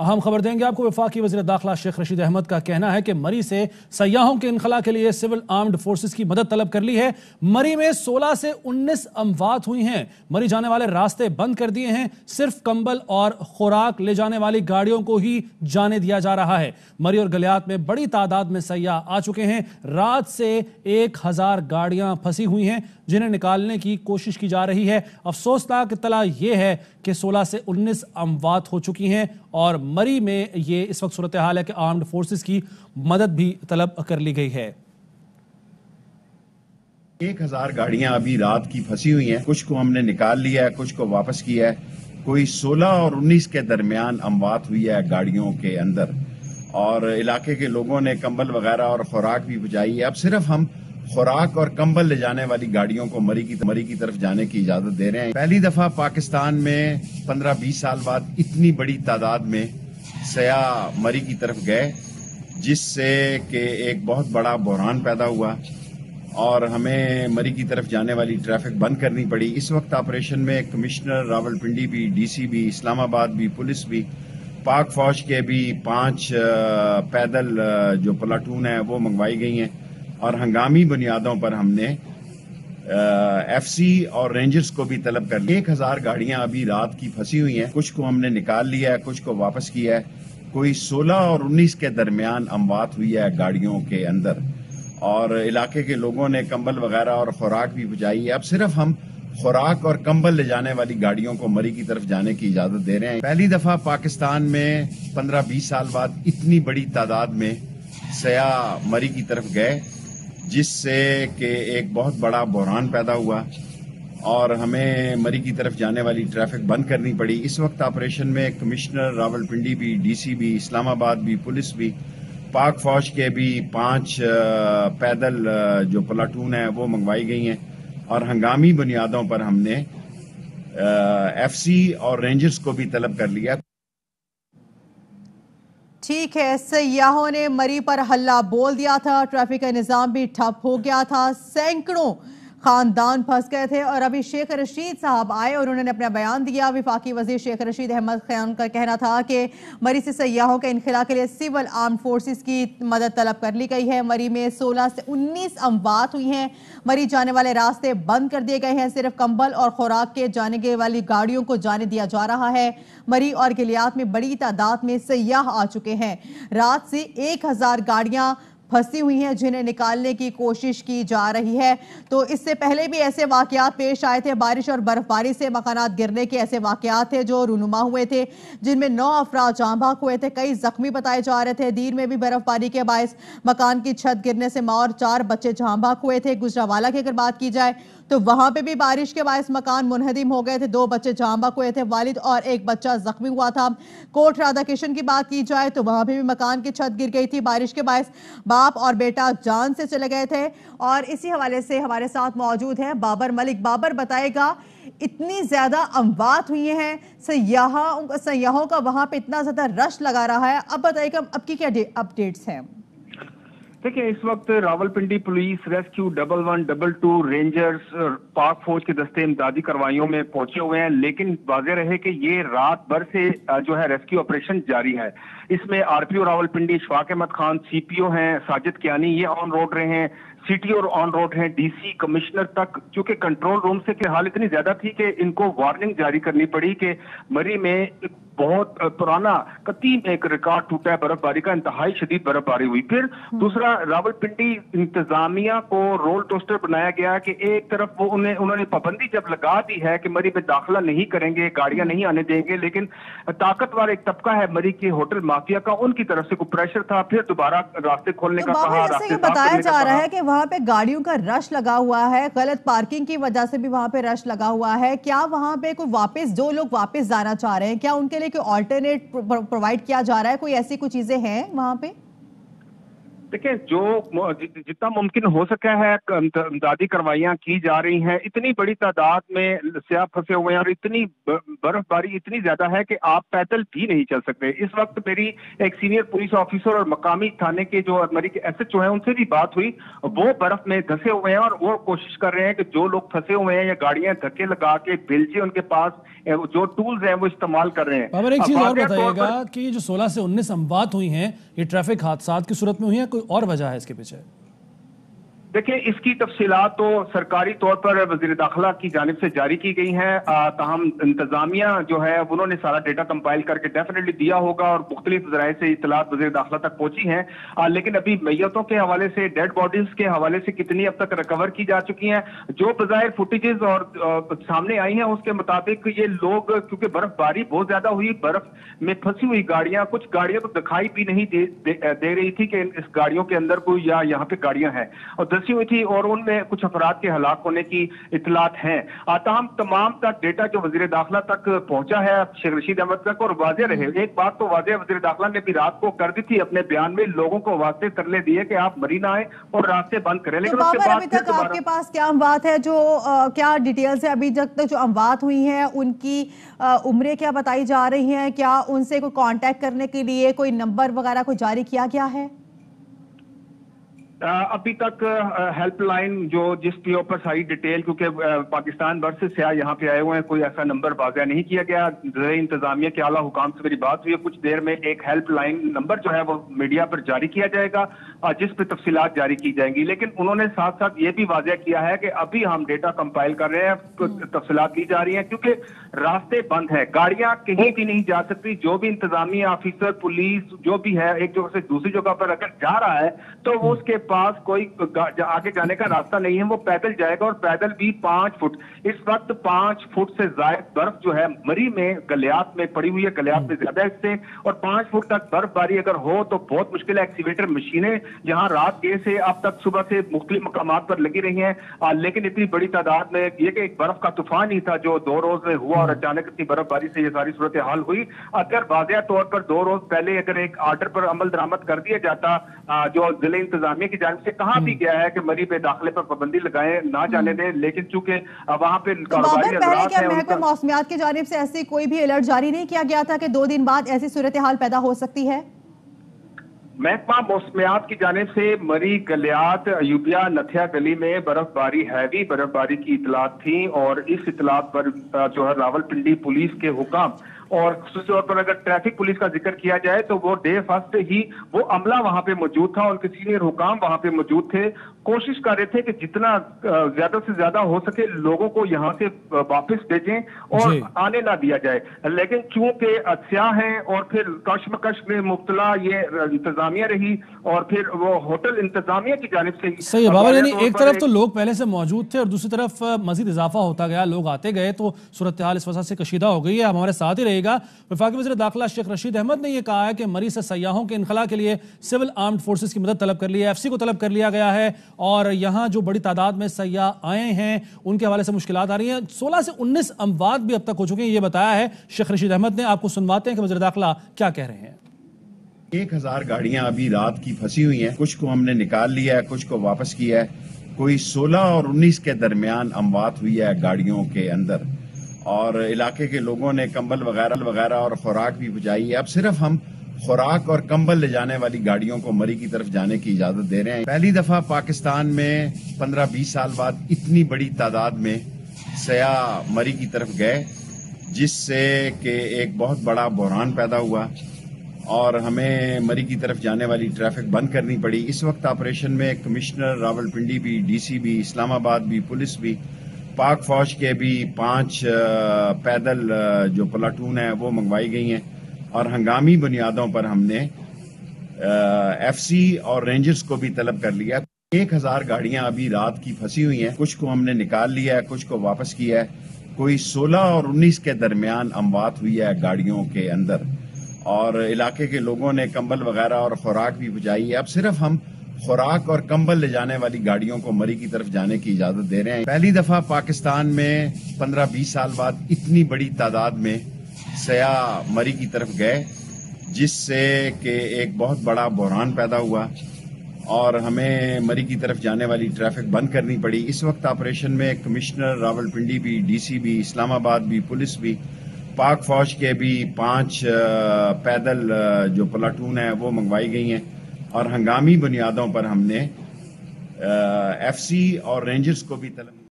हम खबर देंगे आपको। वफाकी वज़ीर दाखिला शेख रशीद अहमद का कहना है कि मरी से सयाहों के इनखला के लिए सिविल आर्म्ड फोर्सेस की मदद तलब कर ली है। मरी में 16 से 19 अमवात हुई हैं। मरी जाने वाले रास्ते बंद कर दिए हैं। सिर्फ कंबल और खुराक ले जाने वाली गाड़ियों को ही जाने दिया जा रहा है। मरी और गलियात में बड़ी तादाद में सयाह आ चुके हैं। रात से 1000 गाड़ियां फंसी हुई हैं जिन्हें निकालने की कोशिश की जा रही है। अफसोसनाक इत्तला यह है कि 16 से 19 अमवात हो चुकी हैं और मरी में ये इस वक्त सूरत हाल है कि आर्म्ड फोर्सेस की मदद भी तलब कर ली गई है। 1000 गाड़ियां अभी रात की फंसी हुई हैं। कुछ को हमने निकाल लिया है, कुछ को वापस किया है। कोई 16 और 19 के दरमियान अमवात हुई है गाड़ियों के अंदर और इलाके के लोगों ने कंबल वगैरह और खुराक भी पहुंचाई है। अब सिर्फ हम खुराक और कंबल ले जाने वाली गाड़ियों को मरी की तरफ जाने की इजाजत दे रहे हैं। पहली दफा पाकिस्तान में 15-20 साल बाद इतनी बड़ी तादाद में सयाह मरी की तरफ गए, जिससे कि एक बहुत बड़ा बहरान पैदा हुआ और हमें मरी की तरफ जाने वाली ट्रैफिक बंद करनी पड़ी। इस वक्त ऑपरेशन में कमिश्नर रावलपिंडी भी, डीसी भी, इस्लामाबाद भी, पुलिस भी, पाक फौज के भी 5 पैदल जो प्लाटून है वो मंगवाई गई हैं और हंगामी बुनियादों पर हमने एफसी और रेंजर्स को भी तलब कर लिया। 1000 गाड़ियां अभी रात की फंसी हुई हैं। कुछ को हमने निकाल लिया है, कुछ को वापस किया है। कोई 16 और 19 के दरमियान अमवात हुई है गाड़ियों के अंदर और इलाके के लोगों ने कंबल वगैरह और खुराक भी पहुंचाई है। अब सिर्फ हम खुराक और कंबल ले जाने वाली गाड़ियों को मरी की तरफ जाने की इजाजत दे रहे हैं। पहली दफा पाकिस्तान में 15-20 साल बाद इतनी बड़ी तादाद में सयाह मरी की तरफ गए, जिससे कि एक बहुत बड़ा बहरान पैदा हुआ और हमें मरी की तरफ जाने वाली ट्रैफिक बंद करनी पड़ी। इस वक्त ऑपरेशन में कमिश्नर रावलपिंडी भी, डीसी भी, इस्लामाबाद भी, पुलिस भी, पाक फौज के भी 5 पैदल जो प्लाटून है वो मंगवाई गई हैं और हंगामी बुनियादों पर हमने एफसी और रेंजर्स को भी तलब कर लिया। ठीक है, सयाहों ने मरी पर हल्ला बोल दिया था, ट्रैफिक का निज़ाम भी ठप हो गया था, सैकड़ों खानदान फंस गए थे और अभी शेख रशीद साहब आए और उन्होंने अपना बयान दिया। वफाकी वजीर शेख रशीद अहमद खान का कहना था कि मरी से सयाहों के इनखला के लिए सिविल आर्म्ड फोर्सेस की मदद तलब कर ली गई है। मरी में 16 से 19 अमवात हुई हैं। मरी जाने वाले रास्ते बंद कर दिए गए हैं। सिर्फ कंबल और खुराक के जाने वाली गाड़ियों को जाने दिया जा रहा है। मरी और गिलियात में बड़ी तादाद में सयाह आ चुके हैं। रात से 1000 गाड़ियां फंसी हुई हैं जिन्हें निकालने की कोशिश की जा रही है। तो इससे पहले भी ऐसे वाकयात पेश आए थे। बारिश और बर्फबारी से मकानात गिरने के ऐसे वाकयात थे जो रूनुमा हुए थे, जिनमें 9 अफराद जाँ बहक हुए थे, कई जख्मी बताए जा रहे थे। दीर में भी बर्फबारी के बायस मकान की छत गिरने से मां और 4 बच्चे जाँ बहक हुए थे। गुजरावाला की अगर बात की जाए तो वहां पे भी बारिश के बायस मकान मुनहदिम हो गए थे, 2 बच्चे जाँ बहक हुए थे, वालिद और 1 बच्चा जख्मी हुआ था। कोट राधा किशन की बात की जाए तो वहां पे भी मकान की छत गिर गई थी। बारिश के बायस बाप और बेटा जान से चले गए थे। और इसी हवाले से हमारे साथ मौजूद है बाबर मलिक। बाबर, बताएगा, इतनी ज्यादा अमवात हुई हैं, सयाहों का वहां पे इतना ज्यादा रश लगा रहा है, अब बताइएगा अब की क्या अपडेट्स हैं? देखिए, इस वक्त रावलपिंडी पुलिस, रेस्क्यू 112, 122, रेंजर्स, पाक फौज के दस्ते इमदादी कार्रवाइयों में पहुंचे हुए हैं, लेकिन वाज़ेह रहे कि ये रात भर से जो है रेस्क्यू ऑपरेशन जारी है। इसमें आरपीओ रावलपिंडी इशफाक अहमद खान, सीपीओ हैं साजिद कियानी, ये ऑन रोड रहे हैं, सीटीओ ऑन रोड हैं, डीसी कमिश्नर तक, क्योंकि कंट्रोल रूम से की हालत इतनी ज्यादा थी कि इनको वार्निंग जारी करनी पड़ी कि मरी में बहुत पुराना कदीम एक रिकॉर्ड टूटा है बर्फबारी का, इंतहाई शदीद बर्फबारी हुई। फिर दूसरा, रावलपिंडी इंतजामिया को रोल टोस्टर बनाया गया कि एक तरफ वो उन्होंने पाबंदी जब लगा दी है कि मरी में दाखिला नहीं करेंगे, गाड़ियां नहीं आने देंगे, लेकिन ताकतवर एक तबका है मरी के होटल माफिया का, उनकी तरफ से कोई प्रेशर था, फिर दोबारा रास्ते खोलने का कहा। रास्ते बताया जा रहा है कि वहां पे गाड़ियों का रश लगा हुआ है, गलत पार्किंग की वजह से भी वहां पे रश लगा हुआ है। क्या वहां पे कोई वापस, जो लोग वापस जाना चाह रहे हैं, क्या उनके लिए कोई ऑल्टरनेट प्रोवाइड किया जा रहा है? कोई ऐसी कुछ चीजें हैं वहां पे? देखिए, जो जितना मुमकिन हो सका है इमदादी कार्रवाइयां की जा रही हैं। इतनी बड़ी तादाद में स्याह फंसे हुए हैं और इतनी बर्फबारी इतनी ज्यादा है कि आप पैदल भी नहीं चल सकते। इस वक्त मेरी एक सीनियर पुलिस ऑफिसर और मकामी थाने के जो मरी के SHO हैं उनसे भी बात हुई। वो बर्फ में धंसे हुए हैं और वो कोशिश कर रहे हैं कि जो लोग फंसे हुए हैं या गाड़ियां धक्के लगा के बेलचे उनके पास जो टूल्स हैं वो इस्तेमाल कर रहे हैं। बाबर, एक चीज और बताइएगा कि ये जो 16 से 19 अमवात हुई हैं, ये ट्रैफिक हादसात की सूरत में हुई हैं, कोई और वजह है इसके पीछे? देखिए, इसकी तफसीलात तो सरकारी तौर पर वजीर दाखिला की जानिब से जारी की गई हैं। ताहम इंतजामिया जो है उन्होंने सारा डेटा कंपाइल करके डेफिनेटली दिया होगा और मुख्तलिफ जराए से इतलात वजीर दाखिला तक पहुंची हैं। लेकिन अभी मैयतों के हवाले से, डेड बॉडीज के हवाले से कितनी अब तक रिकवर की जा चुकी हैं, जो बज़ाहिर फुटेजेस और सामने आई हैं उसके मुताबिक ये लोग, क्योंकि बर्फबारी बहुत ज्यादा हुई, बर्फ में फंसी हुई गाड़ियां, कुछ गाड़ियां तो दिखाई भी नहीं दे रही थी कि इस गाड़ियों के अंदर कोई या यहाँ पे गाड़ियां हैं, और हुई थी और उनमें कुछ अफराद के हलाक होने की इतलात हैं। ताहम तमाम तक डेटा जो वजीर दाखिला तक पहुंचा है शेख रशीद अहमद तक, और वाज़ेह रहे, एक बात तो वाज़ेह वजीर दाखिला ने भी रात को कर दी थी अपने बयान में, लोगों को वास्ते तरले दिए कि आप मरी ना आए और रास्ते बंद करें। लेकिन उसके बाद अभी तक आपके पास क्या अमवात है, जो क्या डिटेल्स है अभी तक जो अमवात हुई हैं उनकी उम्रें क्या बताई जा रही हैं? क्या उनसे कोई कांटेक्ट करने के लिए कोई नंबर वगैरह कोई जारी किया गया है? अभी तक हेल्पलाइन जो जिसके ऊपर सारी डिटेल, क्योंकि पाकिस्तान भर से स्याह यहाँ पे आए हुए हैं, कोई ऐसा नंबर वाज़ेह नहीं किया गया। ज़िले इंतजामिया के आला हुकाम से मेरी बात हुई है, कुछ देर में एक हेल्पलाइन नंबर जो है वो मीडिया पर जारी किया जाएगा जिस पे तफसीलात जारी की जाएंगी। लेकिन उन्होंने साथ साथ ये भी वाज़ेह किया है कि अभी हम डेटा कंपाइल कर रहे हैं, तफसीलात दी जा रही हैं, क्योंकि रास्ते बंद है, गाड़ियां कहीं भी नहीं जा सकती। जो भी इंतजामिया ऑफिसर, पुलिस जो भी है एक जगह से दूसरी जगह पर अगर जा रहा है तो वो उसके पास कोई आगे जाने का रास्ता नहीं है, वो पैदल जाएगा, और पैदल भी 5 फुट, इस वक्त 5 फुट से ज्यादा बर्फ जो है मरी में गलियात में पड़ी हुई है, गलियात में ज्यादा इससे, और 5 फुट तक बर्फबारी अगर हो तो बहुत मुश्किल है। एक्सीवेटर मशीनें जहां रात गए से अब तक सुबह से मुख्तलिफ मकामात पर लगी रही हैं, लेकिन इतनी बड़ी तादाद में ये कि एक बर्फ का तूफान ही था जो 2 रोज में हुआ और अचानक इतनी बर्फबारी से ये सारी सूरत हाल हुई। अगर वाज़ेह तौर पर 2 रोज पहले अगर एक आर्डर पर अमल दरामद कर दिया जाता, जो जिले इंतजामिया की जानिब से कहा भी गया है कि मरी पे दाखिले पर पाबंदी लगाए, ना जाने दें, लेकिन चूंकि वहां पे कारोबारी हज़रात हैं, महकमा मौसमियात की जानिब से ऐसी कोई भी अलर्ट जारी नहीं किया गया था कि 2 दिन बाद ऐसी सूरत हाल पैदा हो सकती है? महकमा मौसमियात की जानिब से मरी, गलियात, अयूबिया, नथिया गली में बर्फबारी, हैवी बर्फबारी की इतलात थी, और इस इतलात पर जो है रावलपिंडी पुलिस के हुकाम और खास तौर पर अगर ट्रैफिक पुलिस का जिक्र किया जाए तो वो डे फर्स्ट ही वो अमला वहां पे मौजूद था, उनके सीनियर हुकाम वहां पे मौजूद थे, कोशिश कर रहे थे कि जितना ज्यादा से ज्यादा हो सके लोगों को यहाँ से वापस भेजें और आने ना दिया जाए। लेकिन चूंकि स्याह हैं और फिर कशमकश में मुब्तला ये इंतजामिया रही, और फिर वो होटल इंतजामिया की जानिब से सही है बाबर, यानी एक तरफ तो लोग पहले से मौजूद थे और दूसरी तरफ मजीद इजाफा होता गया, लोग आते गए, तो सूरत हाल इस वजह से कशीदा हो गई है। हमारे साथ ही रहेगा वफाकी वज़ीर दाखिला शेख रशीद अहमद ने यह कहा है कि मरी से सयाहों के इनखला के लिए सिविल आर्म्ड फोर्सेस की मदद तलब कर ली है, FC को तलब कर लिया गया है, और यहां जो बड़ी तादाद में सयाह आए हैं उनके हवाले से मुश्किलात आ रही हैं। 16 से 19 अमवात भी अब तक हो चुके हैं, ये बताया है शेख रशीद अहमद ने। आपको सुनवाते हैं कि वज़ीर दाखिला क्या कह रहे हैं। 1000 गाड़ियां अभी रात की फंसी हुई हैं, कुछ को हमने निकाल लिया है, कुछ को वापस किया है। कोई 16 और 19 के दरमियान अमवात हुई है गाड़ियों के अंदर, और इलाके के लोगों ने कंबल वगैरह और खुराक भी पहुंचाई है। अब सिर्फ हम खुराक और कंबल ले जाने वाली गाड़ियों को मरी की तरफ जाने की इजाजत दे रहे हैं। पहली दफा पाकिस्तान में 15-20 साल बाद इतनी बड़ी तादाद में सयाह मरी की तरफ गए, जिससे कि एक बहुत बड़ा बहरान पैदा हुआ और हमें मरी की तरफ जाने वाली ट्रैफिक बंद करनी पड़ी। इस वक्त ऑपरेशन में कमिश्नर रावलपिंडी भी, DC भी, इस्लामाबाद भी, पुलिस भी, पाक फौज के भी 5 पैदल जो प्लाटून है वो मंगवाई गई हैं, और हंगामी बुनियादों पर हमने FC और रेंजर्स को भी तलब कर लिया। 1000 गाड़ियां अभी रात की फंसी हुई हैं, कुछ को हमने निकाल लिया है, कुछ को वापस किया है। कोई 16 और 19 के दरमियान अमवात हुई है गाड़ियों के अंदर, और इलाके के लोगों ने कंबल वगैरह और खुराक भी पहुंचाई है। अब सिर्फ हम खुराक और कंबल ले जाने वाली गाड़ियों को मरी की तरफ जाने की इजाजत दे रहे हैं। पहली दफा पाकिस्तान में 15-20 साल बाद इतनी बड़ी तादाद में सयाह मरी की तरफ गए, जिससे कि एक बहुत बड़ा बहरान पैदा हुआ, اور ہمیں مری کی طرف جانے والی ٹریفک بند کرنی پڑی. اس وقت آپریشن میں کمشنر راولپنڈی بھی, ڈی سی بھی, اسلام آباد بھی, پولیس بھی, پاک فوج کے بھی 5 پیدل جو پلاٹون ہیں وہ منگوائی گئی ہیں, اور ہنگامی بنیادوں پر ہم نے ایف سی اور رینجرز کو بھی طلب